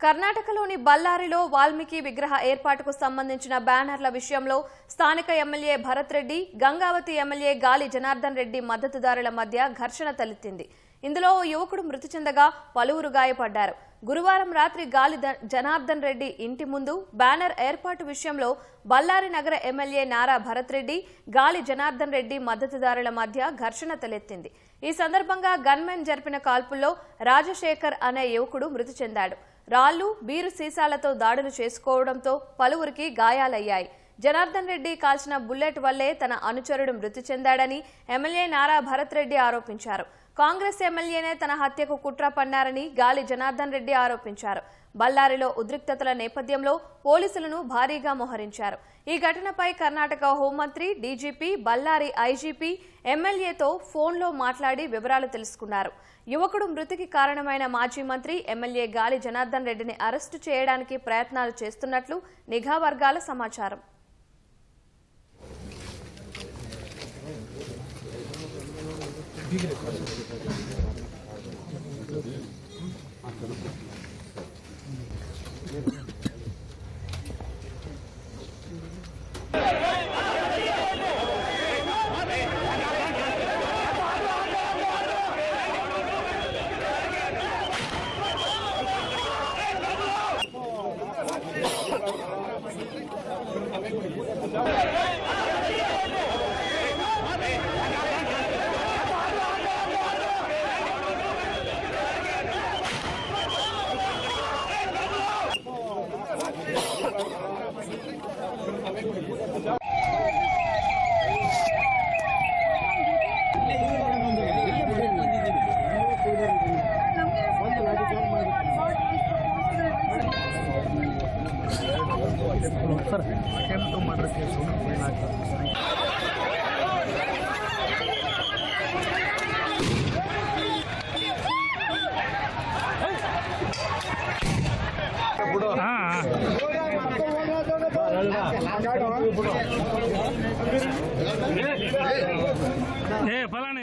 కర్ణాటకలోని బళ్ళారిలో వాల్మీకి విగ్రహ ఏర్పాటుకు సంబంధించిన బ్యానర్ల విషయంలో స్థానిక ఎమ్మెల్యే భరత్ రెడ్డి, గంగావతి ఎమ్మెల్యే గాలి జనార్దన్ రెడ్డి మద్దతుదారుల మధ్య ఘర్షణ తలెత్తింది. ఇందులో ఓ యువకుడు మృతి చెందగా పలువురు గాయపడ్డారు. గురువారం రాత్రి గాలి జనార్దన్ రెడ్డి ఇంటి ముందు బ్యానర్ ఏర్పాటు విషయంలో బళ్ళారి నగర ఎమ్మెల్యే నారా భరత్ రెడ్డి, గాలి జనార్దన్ రెడ్డి మద్దతుదారుల మధ్య ఘర్షణ తలెత్తింది. ఈ సందర్భంగా గన్మెన్ జరిపిన కాల్పుల్లో రాజశేఖర్ అనే యువకుడు మృతి చెందాడు. రాళ్లు, బీరు సీసాలతో దాడులు చేసుకోవడంతో పలువురికి గాయాలయ్యాయి. జనార్దన్ రెడ్డి కాల్చిన బుల్లెట్ వల్లే తన అనుచరుడు మృతి చెందాడని ఎమ్మెల్యే నారా భరత్ రెడ్డి ఆరోపించారు. కాంగ్రెస్ ఎమ్మెల్యేనే తన హత్యకు కుట్ర పన్నారని గాలి జనార్దన్ రెడ్డి ఆరోపించారు. బళ్ళారిలో ఉద్రిక్తతల నేపథ్యంలో పోలీసులను భారీగా మోహరించారు. ఈ ఘటనపై కర్ణాటక హోంమంత్రి, డీజీపీ, బళ్ళారి ఐజీపీ ఎమ్మెల్యేతో ఫోన్లో మాట్లాడి వివరాలు తెలుసుకున్నారు. యువకుడు మృతికి కారణమైన మాజీ మంత్రి, ఎమ్మెల్యే గాలి జనార్దన్ రెడ్డిని అరెస్టు చేయడానికి ప్రయత్నాలు చేస్తున్నట్లు నిఘా వర్గాల సమాచారం. అటెంప్ట్ మర్డర్ కేసు ఫలానా